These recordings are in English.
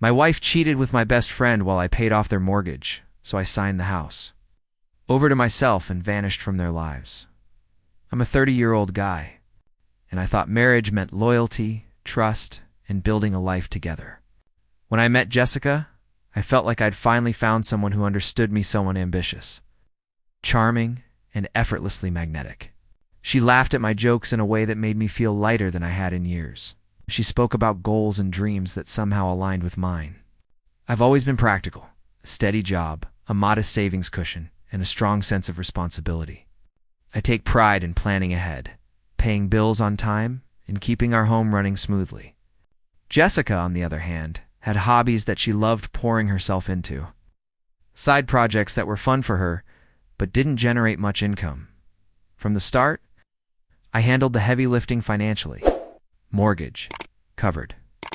My wife cheated with my best friend while I paid off their mortgage, so I signed the house over to myself and vanished from their lives. I'm a 30-year-old guy, and I thought marriage meant loyalty, trust, and building a life together. When I met Jessica, I felt like I'd finally found someone who understood me, someone ambitious, charming, and effortlessly magnetic. She laughed at my jokes in a way that made me feel lighter than I had in years. She spoke about goals and dreams that somehow aligned with mine. I've always been practical: a steady job, a modest savings cushion, and a strong sense of responsibility. I take pride in planning ahead, paying bills on time, and keeping our home running smoothly. Jessica, on the other hand, had hobbies that she loved pouring herself into. Side projects that were fun for her, but didn't generate much income. From the start, I handled the heavy lifting financially. Mortgage, covered.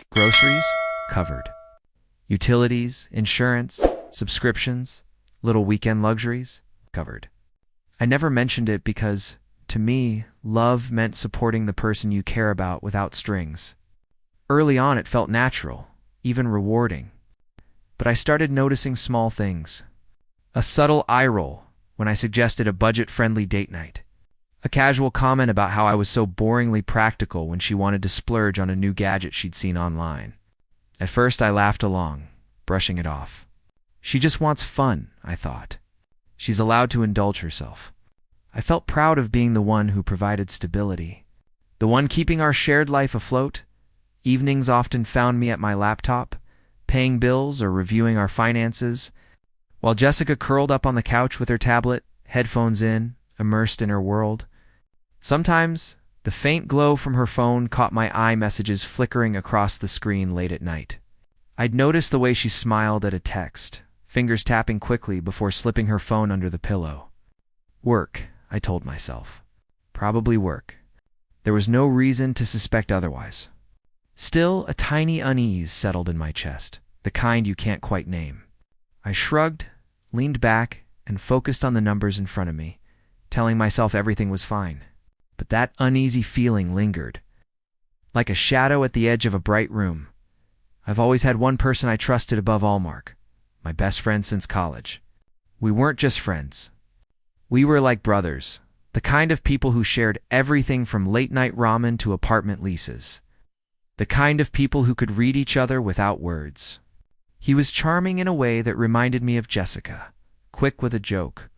Groceries, covered. Utilities, insurance, subscriptions, little weekend luxuries, covered. I never mentioned it because, to me, love meant supporting the person you care about without strings. Early on, it felt natural, even rewarding. But I started noticing small things. A subtle eye roll when I suggested a budget-friendly date night. A casual comment about how I was so boringly practical when she wanted to splurge on a new gadget she'd seen online. At first, I laughed along, brushing it off. She just wants fun, I thought. She's allowed to indulge herself. I felt proud of being the one who provided stability, the one keeping our shared life afloat. Evenings often found me at my laptop, paying bills or reviewing our finances, while Jessica curled up on the couch with her tablet, headphones in, immersed in her world. Sometimes, the faint glow from her phone caught my iMessages flickering across the screen late at night. I'd noticed the way she smiled at a text, fingers tapping quickly before slipping her phone under the pillow. Work, I told myself. Probably work. There was no reason to suspect otherwise. Still, a tiny unease settled in my chest, the kind you can't quite name. I shrugged, leaned back, and focused on the numbers in front of me, telling myself everything was fine. But that uneasy feeling lingered, like a shadow at the edge of a bright room. I've always had one person I trusted above all, Mark, my best friend since college. We weren't just friends. We were like brothers, the kind of people who shared everything from late-night ramen to apartment leases. The kind of people who could read each other without words. He was charming in a way that reminded me of Jessica, quick with a joke,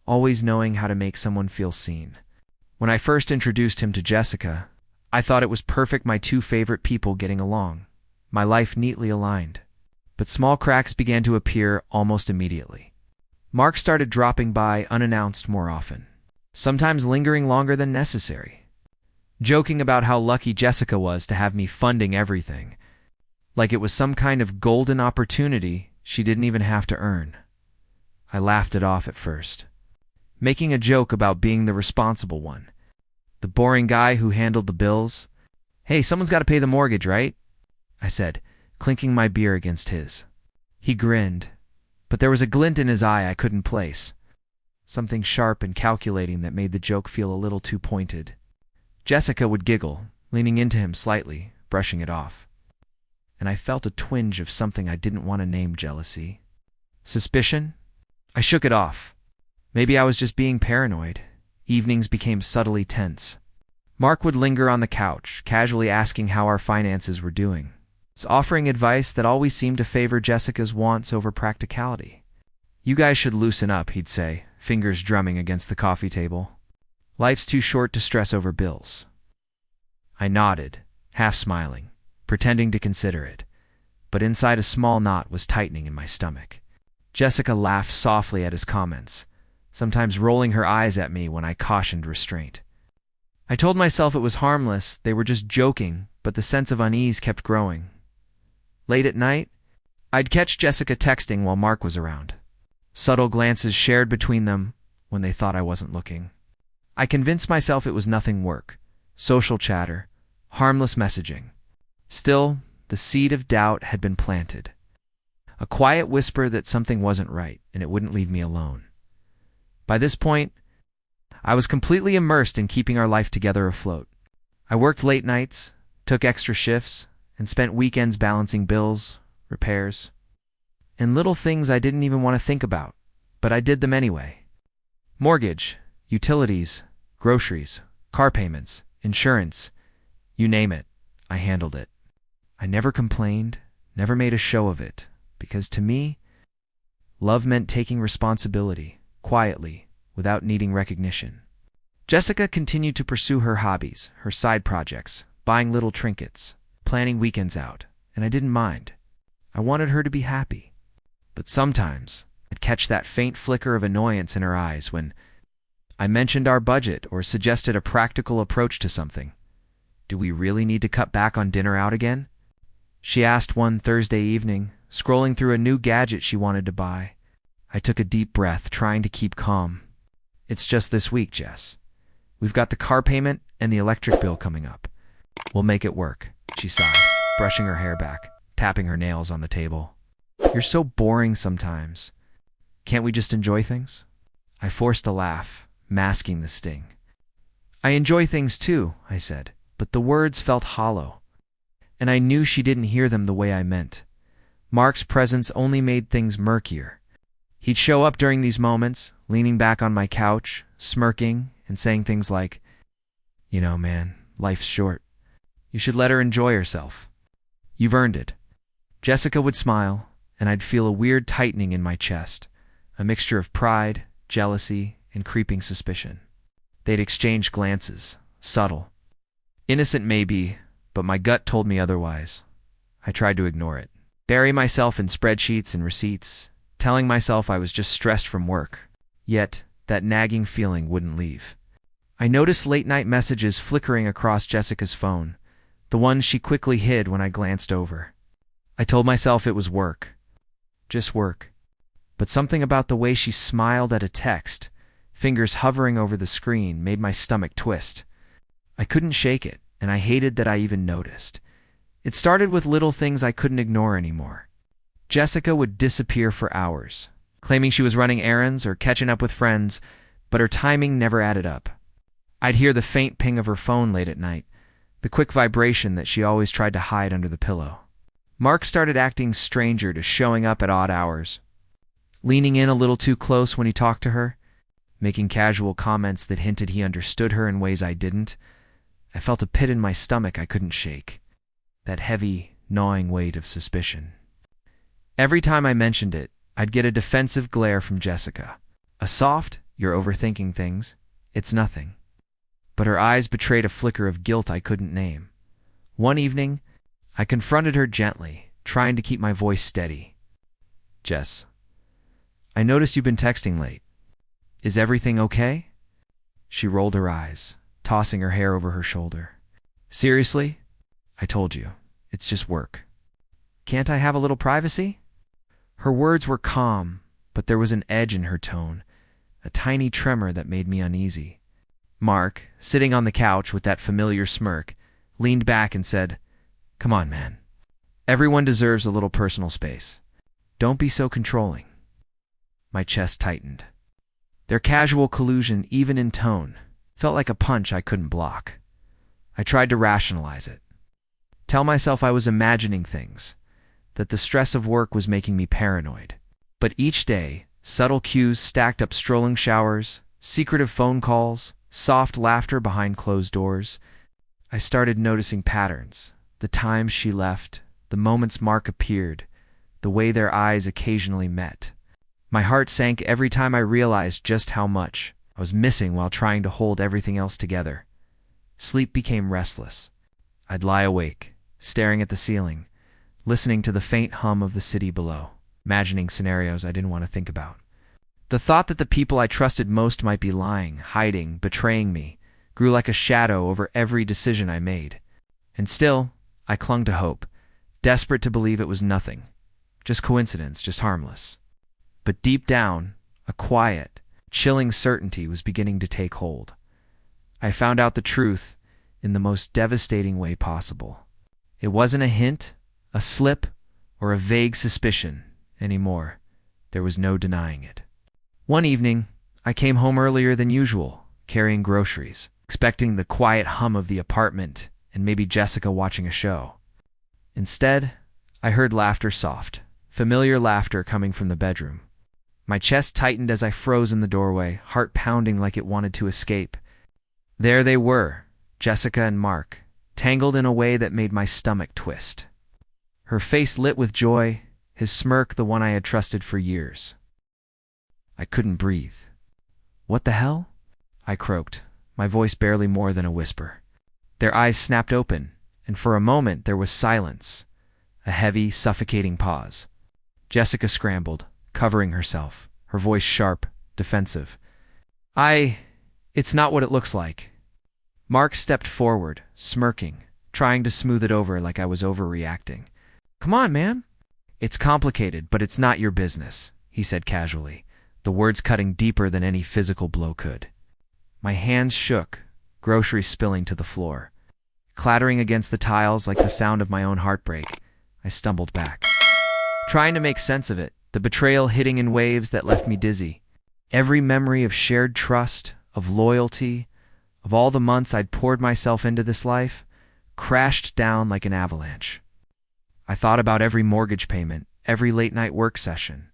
always knowing how to make someone feel seen. When I first introduced him to Jessica, I thought it was perfect, my two favorite people getting along, my life neatly aligned. But small cracks began to appear almost immediately. Mark started dropping by unannounced more often, sometimes lingering longer than necessary, joking about how lucky Jessica was to have me funding everything, like it was some kind of golden opportunity she didn't even have to earn. I laughed it off at first, making a joke about being the responsible one, the boring guy who handled the bills. "Hey, someone's got to pay the mortgage, right?" I said, clinking my beer against his. He grinned, but there was a glint in his eye I couldn't place, something sharp and calculating that made the joke feel a little too pointed. Jessica would giggle, leaning into him slightly, brushing it off. And I felt a twinge of something I didn't want to name: jealousy. Suspicion? I shook it off. Maybe I was just being paranoid. Evenings became subtly tense. Mark would linger on the couch, casually asking how our finances were doing, offering advice that always seemed to favor Jessica's wants over practicality. "You guys should loosen up," he'd say, fingers drumming against the coffee table. "Life's too short to stress over bills." I nodded, half smiling, pretending to consider it, but inside a small knot was tightening in my stomach. Jessica laughed softly at his comments, sometimes rolling her eyes at me when I cautioned restraint. I told myself it was harmless, they were just joking, but the sense of unease kept growing. Late at night, I'd catch Jessica texting while Mark was around. Subtle glances shared between them when they thought I wasn't looking. I convinced myself it was nothing: work, social chatter, harmless messaging. Still, the seed of doubt had been planted. A quiet whisper that something wasn't right, and it wouldn't leave me alone. By this point, I was completely immersed in keeping our life together afloat. I worked late nights, took extra shifts, and spent weekends balancing bills, repairs, and little things I didn't even want to think about, but I did them anyway. Mortgage, utilities, groceries, car payments, insurance, you name it, I handled it. I never complained, never made a show of it, because to me, love meant taking responsibility, quietly, without needing recognition. Jessica continued to pursue her hobbies, her side projects, buying little trinkets, planning weekends out, and I didn't mind. I wanted her to be happy. But sometimes, I'd catch that faint flicker of annoyance in her eyes when I mentioned our budget or suggested a practical approach to something. Do we really need to cut back on dinner out again? She asked one Thursday evening, scrolling through a new gadget she wanted to buy. I took a deep breath, trying to keep calm. It's just this week, Jess. We've got the car payment and the electric bill coming up. We'll make it work, she sighed, brushing her hair back, tapping her nails on the table. You're so boring sometimes. Can't we just enjoy things? I forced a laugh, masking the sting. I enjoy things too, I said, but the words felt hollow, and I knew she didn't hear them the way I meant. Mark's presence only made things murkier. He'd show up during these moments, leaning back on my couch, smirking, and saying things like, "You know, man, life's short. You should let her enjoy herself. You've earned it." Jessica would smile, and I'd feel a weird tightening in my chest, a mixture of pride, jealousy, and creeping suspicion. They'd exchange glances, subtle. Innocent maybe, but my gut told me otherwise. I tried to ignore it, bury myself in spreadsheets and receipts, telling myself I was just stressed from work. Yet, that nagging feeling wouldn't leave. I noticed late-night messages flickering across Jessica's phone, the ones she quickly hid when I glanced over. I told myself it was work. Just work. But something about the way she smiled at a text, fingers hovering over the screen, made my stomach twist. I couldn't shake it, and I hated that I even noticed. It started with little things I couldn't ignore anymore. Jessica would disappear for hours, claiming she was running errands or catching up with friends, but her timing never added up. I'd hear the faint ping of her phone late at night, the quick vibration that she always tried to hide under the pillow. Mark started acting stranger to showing up at odd hours, leaning in a little too close when he talked to her, making casual comments that hinted he understood her in ways I didn't. I felt a pit in my stomach I couldn't shake, that heavy, gnawing weight of suspicion. Every time I mentioned it, I'd get a defensive glare from Jessica. A soft, "You're overthinking things. It's nothing." But her eyes betrayed a flicker of guilt I couldn't name. One evening, I confronted her gently, trying to keep my voice steady. "Jess, I noticed you've been texting late. Is everything okay?" She rolled her eyes, tossing her hair over her shoulder. "Seriously? I told you, it's just work. Can't I have a little privacy?" Her words were calm, but there was an edge in her tone, a tiny tremor that made me uneasy. Mark, sitting on the couch with that familiar smirk, leaned back and said, "Come on, man. Everyone deserves a little personal space. Don't be so controlling." My chest tightened. Their casual collusion, even in tone, felt like a punch I couldn't block. I tried to rationalize it. Tell myself I was imagining things, that the stress of work was making me paranoid. But each day, subtle cues stacked up: strolling showers, secretive phone calls, soft laughter behind closed doors. I started noticing patterns, the times she left, the moments Mark appeared, the way their eyes occasionally met. My heart sank every time I realized just how much I was missing while trying to hold everything else together. Sleep became restless. I'd lie awake, staring at the ceiling, listening to the faint hum of the city below, imagining scenarios I didn't want to think about. The thought that the people I trusted most might be lying, hiding, betraying me, grew like a shadow over every decision I made. And still, I clung to hope, desperate to believe it was nothing, just coincidence, just harmless. But deep down, a quiet, chilling certainty was beginning to take hold. I found out the truth in the most devastating way possible. It wasn't a hint, a slip, or a vague suspicion anymore. There was no denying it. One evening, I came home earlier than usual, carrying groceries, expecting the quiet hum of the apartment and maybe Jessica watching a show. Instead, I heard laughter, soft, familiar laughter coming from the bedroom. My chest tightened as I froze in the doorway, heart pounding like it wanted to escape. There they were, Jessica and Mark, tangled in a way that made my stomach twist. Her face lit with joy, his smirk the one I had trusted for years. I couldn't breathe. "What the hell?" I croaked, my voice barely more than a whisper. Their eyes snapped open, and for a moment there was silence, a heavy, suffocating pause. Jessica scrambled, covering herself, her voice sharp, defensive. It's not what it looks like." Mark stepped forward, smirking, trying to smooth it over like I was overreacting. "Come on, man." "It's complicated, but it's not your business," he said casually, the words cutting deeper than any physical blow could. My hands shook, groceries spilling to the floor. Clattering against the tiles like the sound of my own heartbreak, I stumbled back, trying to make sense of it, the betrayal hitting in waves that left me dizzy. Every memory of shared trust, of loyalty, of all the months I'd poured myself into this life, crashed down like an avalanche. I thought about every mortgage payment, every late-night work session,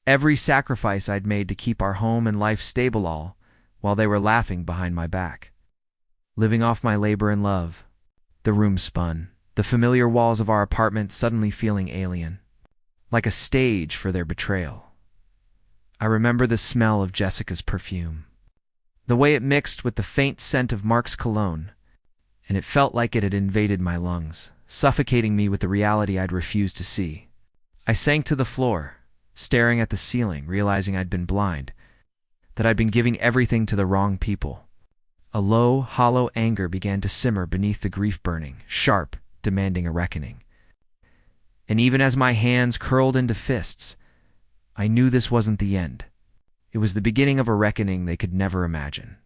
every sacrifice I'd made to keep our home and life stable, all while they were laughing behind my back. Living off my labor and love. The room spun, the familiar walls of our apartment suddenly feeling alien, like a stage for their betrayal. I remember the smell of Jessica's perfume, the way it mixed with the faint scent of Mark's cologne, and it felt like it had invaded my lungs, suffocating me with the reality I'd refused to see. I sank to the floor, staring at the ceiling, realizing I'd been blind, that I'd been giving everything to the wrong people. A low, hollow anger began to simmer beneath the grief burning, sharp, demanding a reckoning. And even as my hands curled into fists, I knew this wasn't the end. It was the beginning of a reckoning they could never imagine.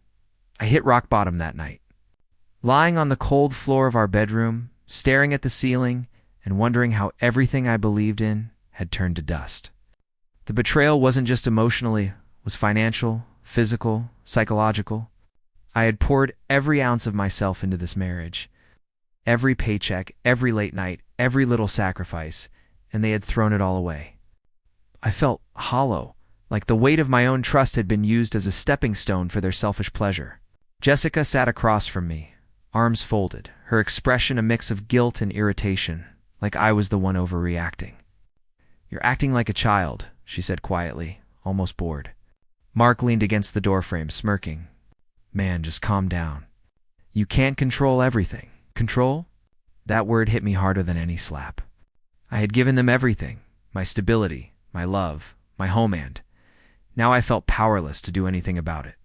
I hit rock bottom that night, lying on the cold floor of our bedroom, staring at the ceiling and wondering how everything I believed in had turned to dust. The betrayal wasn't just emotional, it was financial, physical, psychological. I had poured every ounce of myself into this marriage, every paycheck, every late night, every little sacrifice, and they had thrown it all away. I felt hollow, like the weight of my own trust had been used as a stepping stone for their selfish pleasure. Jessica sat across from me, arms folded, her expression a mix of guilt and irritation, like I was the one overreacting. "You're acting like a child," she said quietly, almost bored. Mark leaned against the doorframe, smirking. "Man, just calm down. You can't control everything." Control? That word hit me harder than any slap. I had given them everything, my stability, my love, my home, and now I felt powerless to do anything about it.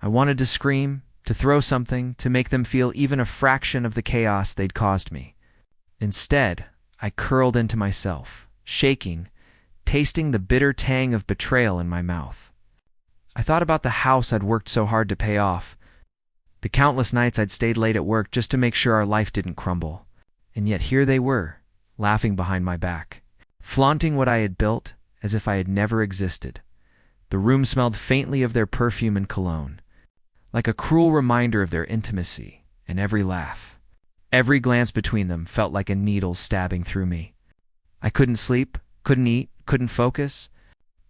I wanted to scream, to throw something, to make them feel even a fraction of the chaos they'd caused me. Instead, I curled into myself, shaking, tasting the bitter tang of betrayal in my mouth. I thought about the house I'd worked so hard to pay off, the countless nights I'd stayed late at work just to make sure our life didn't crumble. And yet here they were, laughing behind my back, flaunting what I had built as if I had never existed. The room smelled faintly of their perfume and cologne, like a cruel reminder of their intimacy, and every laugh, every glance between them felt like a needle stabbing through me. I couldn't sleep, couldn't eat, couldn't focus.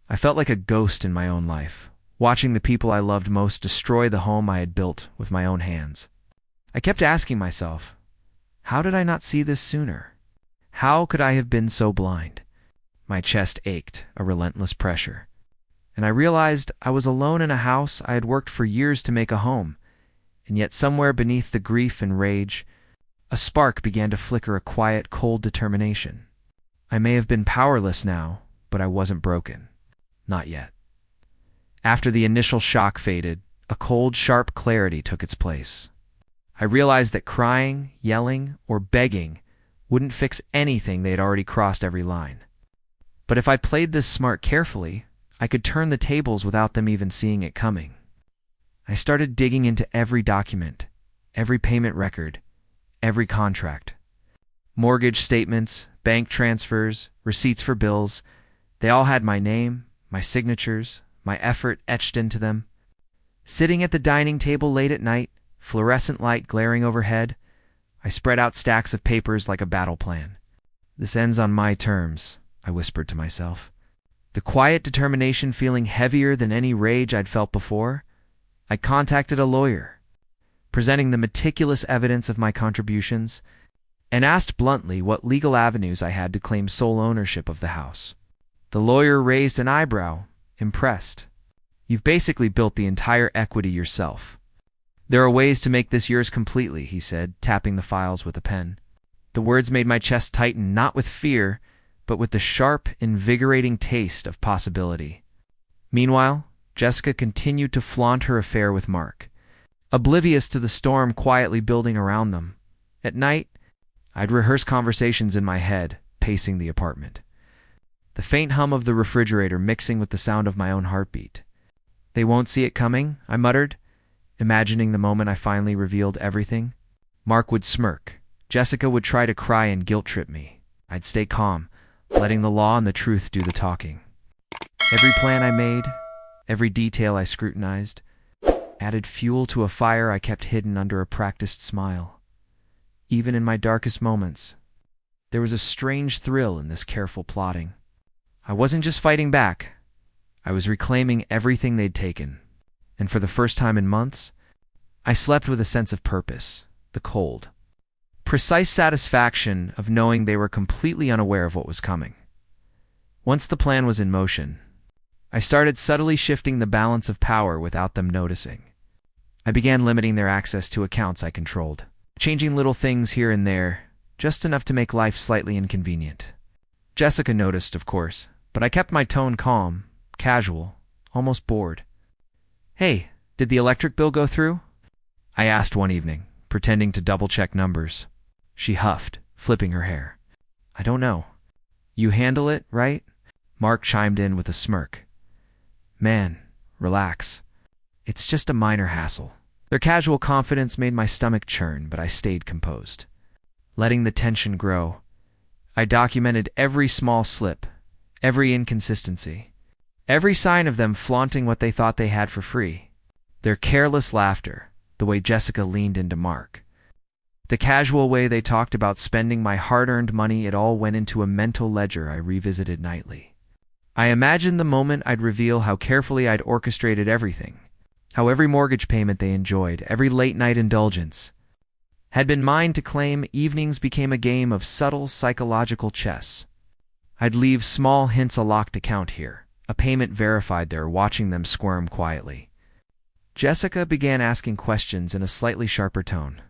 I felt like a ghost in my own life, watching the people I loved most destroy the home I had built with my own hands. I kept asking myself, how did I not see this sooner? How could I have been so blind? My chest ached, a relentless pressure. And I realized I was alone in a house I had worked for years to make a home, and yet somewhere beneath the grief and rage, a spark began to flicker, a quiet, cold determination. I may have been powerless now, but I wasn't broken. Not yet. After the initial shock faded, a cold, sharp clarity took its place. I realized that crying, yelling, or begging wouldn't fix anything they had already crossed every line. But if I played this smart carefully, I could turn the tables without them even seeing it coming. I started digging into every document, every payment record, every contract. Mortgage statements, bank transfers, receipts for bills, they all had my name, my signatures, my effort etched into them. Sitting at the dining table late at night, fluorescent light glaring overhead, I spread out stacks of papers like a battle plan. This ends on my terms, I whispered to myself. The quiet determination feeling heavier than any rage I'd felt before, I contacted a lawyer, presenting the meticulous evidence of my contributions, and asked bluntly what legal avenues I had to claim sole ownership of the house. The lawyer raised an eyebrow, impressed. You've basically built the entire equity yourself. There are ways to make this yours completely, he said, tapping the files with a pen. The words made my chest tighten, not with fear, but with the sharp, invigorating taste of possibility. Meanwhile, Jessica continued to flaunt her affair with Mark, oblivious to the storm quietly building around them. At night, I'd rehearse conversations in my head, pacing the apartment. The faint hum of the refrigerator mixing with the sound of my own heartbeat. They won't see it coming, I muttered, imagining the moment I finally revealed everything. Mark would smirk. Jessica would try to cry and guilt-trip me. I'd stay calm, letting the law and the truth do the talking. Every plan I made, every detail I scrutinized, added fuel to a fire I kept hidden under a practiced smile. Even in my darkest moments, there was a strange thrill in this careful plotting. I wasn't just fighting back. I was reclaiming everything they'd taken. And for the first time in months, I slept with a sense of purpose, the cold, precise satisfaction of knowing they were completely unaware of what was coming. Once the plan was in motion, I started subtly shifting the balance of power without them noticing. I began limiting their access to accounts I controlled, changing little things here and there, just enough to make life slightly inconvenient. Jessica noticed, of course, but I kept my tone calm, casual, almost bored. "Hey, did the electric bill go through?" I asked one evening, pretending to double-check numbers. She huffed, flipping her hair. "I don't know. You handle it, right?" Mark chimed in with a smirk. "Man, relax. It's just a minor hassle." Their casual confidence made my stomach churn, but I stayed composed. Letting the tension grow, I documented every small slip, every inconsistency, every sign of them flaunting what they thought they had for free. Their careless laughter, the way Jessica leaned into Mark, the casual way they talked about spending my hard-earned money, it all went into a mental ledger I revisited nightly. I imagined the moment I'd reveal how carefully I'd orchestrated everything, how every mortgage payment they enjoyed, every late-night indulgence, had been mine to claim. Evenings became a game of subtle psychological chess. I'd leave small hints: a locked account here, a payment verified there, watching them squirm quietly. Jessica began asking questions in a slightly sharper tone.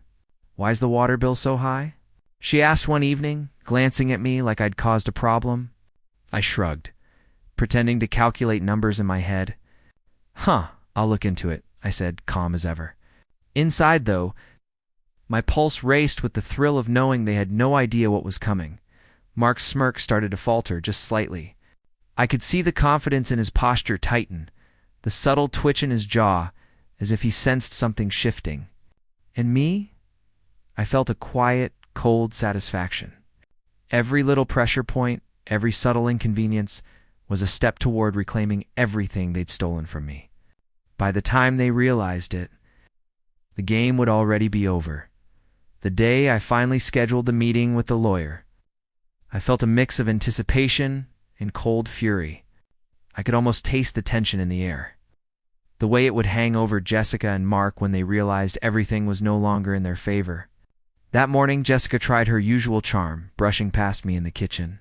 "Why's the water bill so high?" she asked one evening, glancing at me like I'd caused a problem. I shrugged, pretending to calculate numbers in my head. I'll look into it," I said, calm as ever. Inside, though, my pulse raced with the thrill of knowing they had no idea what was coming. Mark's smirk started to falter just slightly. I could see the confidence in his posture tighten, the subtle twitch in his jaw, as if he sensed something shifting. And me? I felt a quiet, cold satisfaction. Every little pressure point, every subtle inconvenience, was a step toward reclaiming everything they'd stolen from me. By the time they realized it, the game would already be over. The day I finally scheduled the meeting with the lawyer, I felt a mix of anticipation and cold fury. I could almost taste the tension in the air. The way it would hang over Jessica and Mark when they realized everything was no longer in their favor. That morning, Jessica tried her usual charm, brushing past me in the kitchen.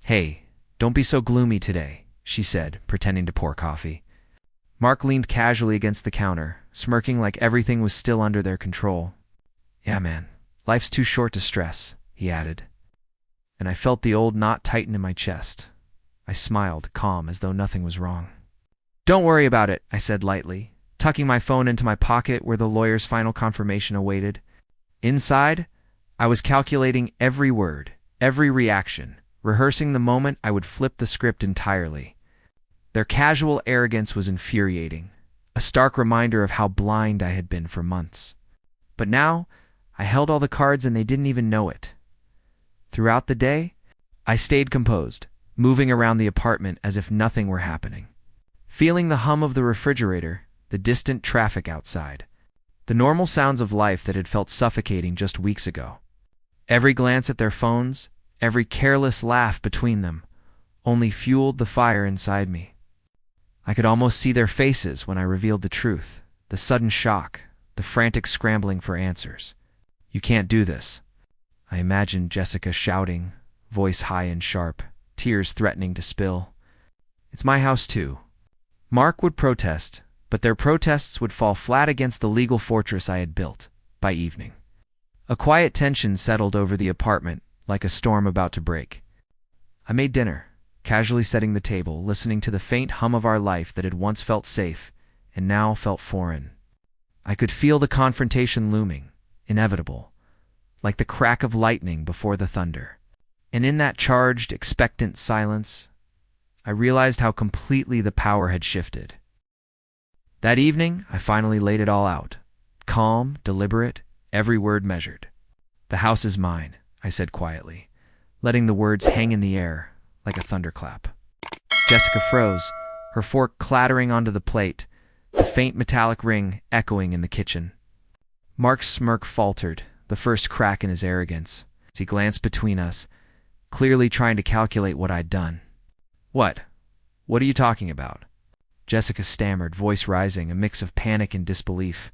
"Hey, don't be so gloomy today," she said, pretending to pour coffee. Mark leaned casually against the counter, smirking like everything was still under their control. "Yeah, man, life's too short to stress," he added. And I felt the old knot tighten in my chest. I smiled, calm, as though nothing was wrong. "Don't worry about it," I said lightly, tucking my phone into my pocket where the lawyer's final confirmation awaited. Inside, I was calculating every word, every reaction, rehearsing the moment I would flip the script entirely. Their casual arrogance was infuriating, a stark reminder of how blind I had been for months. But now, I held all the cards and they didn't even know it. Throughout the day, I stayed composed, moving around the apartment as if nothing were happening. Feeling the hum of the refrigerator, the distant traffic outside, the normal sounds of life that had felt suffocating just weeks ago. Every glance at their phones, every careless laugh between them, only fueled the fire inside me. I could almost see their faces when I revealed the truth, the sudden shock, the frantic scrambling for answers. "You can't do this." I imagined Jessica shouting, voice high and sharp, tears threatening to spill. "It's my house too." Mark would protest, but their protests would fall flat against the legal fortress I had built. By evening, a quiet tension settled over the apartment, like a storm about to break. I made dinner, casually setting the table, listening to the faint hum of our life that had once felt safe and now felt foreign. I could feel the confrontation looming, inevitable, like the crack of lightning before the thunder. And in that charged, expectant silence, I realized how completely the power had shifted. That evening, I finally laid it all out. Calm, deliberate, every word measured. "The house is mine," I said quietly, letting the words hang in the air like a thunderclap. Jessica froze, her fork clattering onto the plate, the faint metallic ring echoing in the kitchen. Mark's smirk faltered, the first crack in his arrogance, as he glanced between us, clearly trying to calculate what I'd done. What? What are you talking about?" Jessica stammered, voice rising, a mix of panic and disbelief.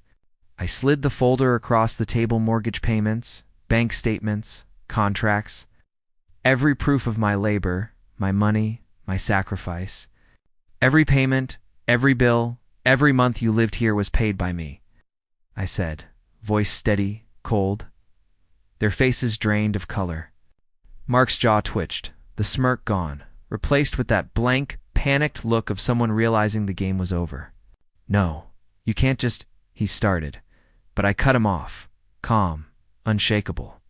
I slid the folder across the table: mortgage payments, bank statements, contracts. Every proof of my labor, my money, my sacrifice. Every payment, every bill, every month you lived here was paid by me, I said, voice steady, cold. Their faces drained of color. Mark's jaw twitched, the smirk gone, replaced with that blank, panicked look of someone realizing the game was over. "No, you can't just," he started, but I cut him off, calm, unshakable.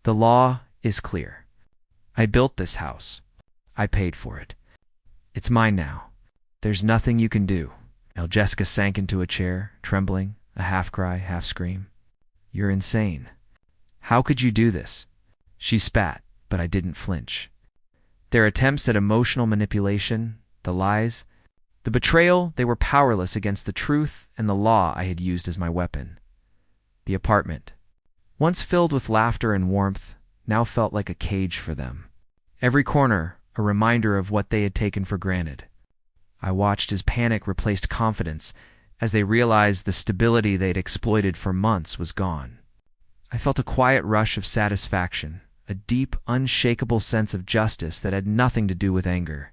"The law is clear. I built this house. I paid for it. It's mine now. There's nothing you can do." Now Jessica sank into a chair, trembling, a half cry, half scream. "You're insane. How could you do this?" She spat, but I didn't flinch. Their attempts at emotional manipulation, the lies, the betrayal, they were powerless against the truth and the law I had used as my weapon. The apartment, once filled with laughter and warmth, now felt like a cage for them. Every corner, a reminder of what they had taken for granted. I watched as panic replaced confidence, as they realized the stability they'd exploited for months was gone. I felt a quiet rush of satisfaction, a deep, unshakable sense of justice that had nothing to do with anger,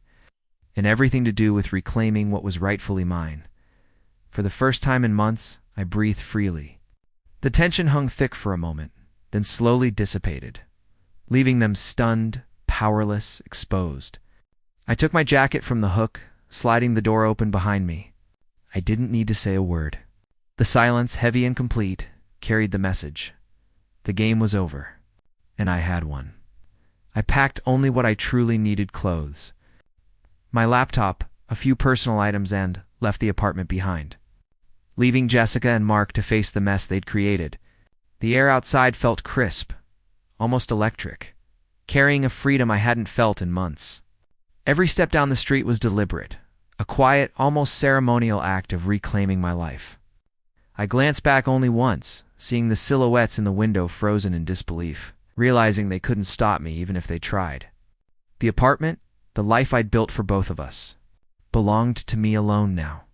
and everything to do with reclaiming what was rightfully mine. For the first time in months, I breathed freely. The tension hung thick for a moment, then slowly dissipated, leaving them stunned, powerless, exposed. I took my jacket from the hook, sliding the door open behind me. I didn't need to say a word. The silence, heavy and complete, carried the message. The game was over, and I had one. I packed only what I truly needed: clothes, my laptop, a few personal items, and left the apartment behind, leaving Jessica and Mark to face the mess they'd created. The air outside felt crisp, almost electric, carrying a freedom I hadn't felt in months. Every step down the street was deliberate, a quiet, almost ceremonial act of reclaiming my life. I glanced back only once, seeing the silhouettes in the window frozen in disbelief, realizing they couldn't stop me even if they tried. The apartment, the life I'd built for both of us, belonged to me alone now.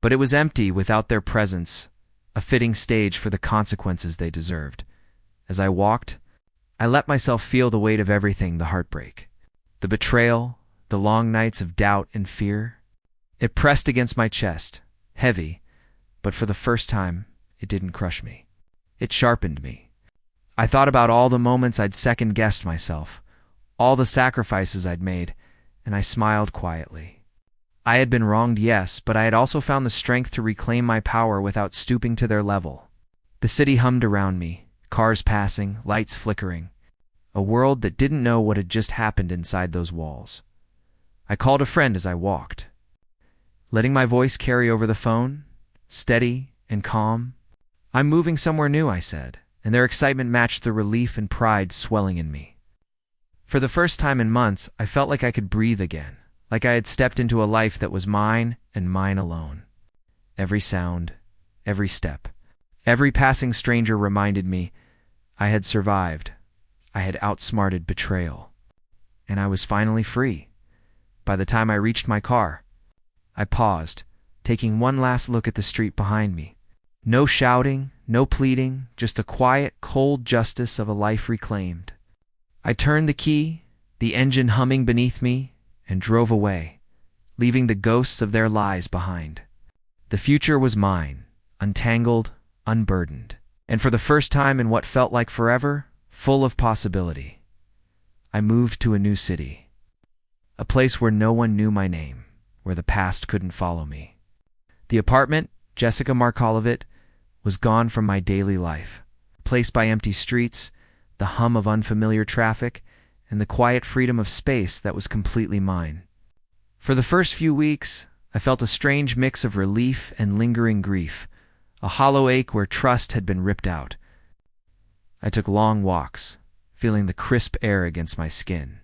But it was empty without their presence, a fitting stage for the consequences they deserved. As I walked, I let myself feel the weight of everything: the heartbreak, the betrayal, the long nights of doubt and fear. It pressed against my chest, heavy, but for the first time, it didn't crush me. It sharpened me. I thought about all the moments I'd second-guessed myself, all the sacrifices I'd made, and I smiled quietly. I had been wronged, yes, but I had also found the strength to reclaim my power without stooping to their level. The city hummed around me, cars passing, lights flickering, a world that didn't know what had just happened inside those walls. I called a friend as I walked, letting my voice carry over the phone, steady and calm. "I'm moving somewhere new," I said, and their excitement matched the relief and pride swelling in me. For the first time in months, I felt like I could breathe again, like I had stepped into a life that was mine and mine alone. Every sound, every step, every passing stranger reminded me I had survived. I had outsmarted betrayal. And I was finally free. By the time I reached my car, I paused, taking one last look at the street behind me. No shouting, no pleading, just a quiet, cold justice of a life reclaimed. I turned the key, the engine humming beneath me, and drove away, leaving the ghosts of their lies behind. The future was mine, untangled, unburdened, and for the first time in what felt like forever, full of possibility. I moved to a new city, a place where no one knew my name, where the past couldn't follow me. The apartment, Jessica Markolovit, was gone from my daily life, replaced by empty streets, the hum of unfamiliar traffic, and the quiet freedom of space that was completely mine. For the first few weeks, I felt a strange mix of relief and lingering grief, a hollow ache where trust had been ripped out. I took long walks, feeling the crisp air against my skin,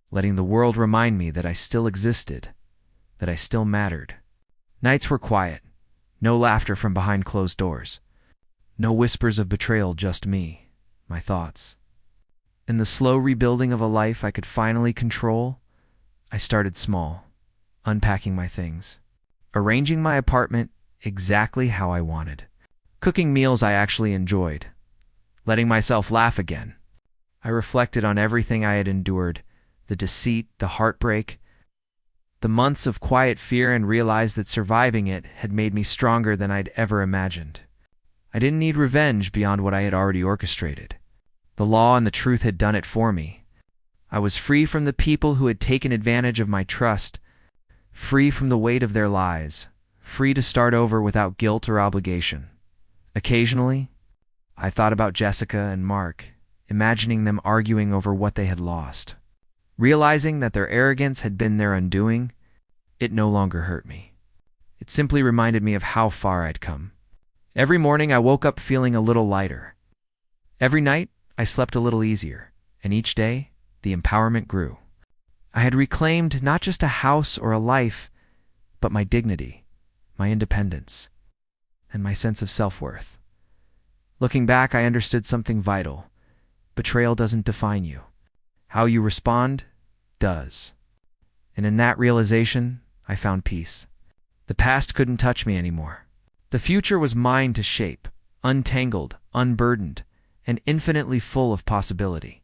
letting the world remind me that I still existed, that I still mattered. Nights were quiet, no laughter from behind closed doors, no whispers of betrayal, just me, my thoughts. In the slow rebuilding of a life I could finally control, I started small, unpacking my things, arranging my apartment exactly how I wanted, cooking meals I actually enjoyed, letting myself laugh again. I reflected on everything I had endured, the deceit, the heartbreak, the months of quiet fear, and realized that surviving it had made me stronger than I'd ever imagined. I didn't need revenge beyond what I had already orchestrated. The law and the truth had done it for me. I was free from the people who had taken advantage of my trust, free from the weight of their lies, free to start over without guilt or obligation. Occasionally, I thought about Jessica and Mark, imagining them arguing over what they had lost. Realizing that their arrogance had been their undoing, it no longer hurt me. It simply reminded me of how far I'd come. Every morning I woke up feeling a little lighter. Every night I slept a little easier, and each day the empowerment grew. I had reclaimed not just a house or a life, but my dignity, my independence, and my sense of self-worth. Looking back, I understood something vital. Betrayal doesn't define you. How you respond does. And in that realization, I found peace. The past couldn't touch me anymore. The future was mine to shape, untangled, unburdened, and infinitely full of possibility.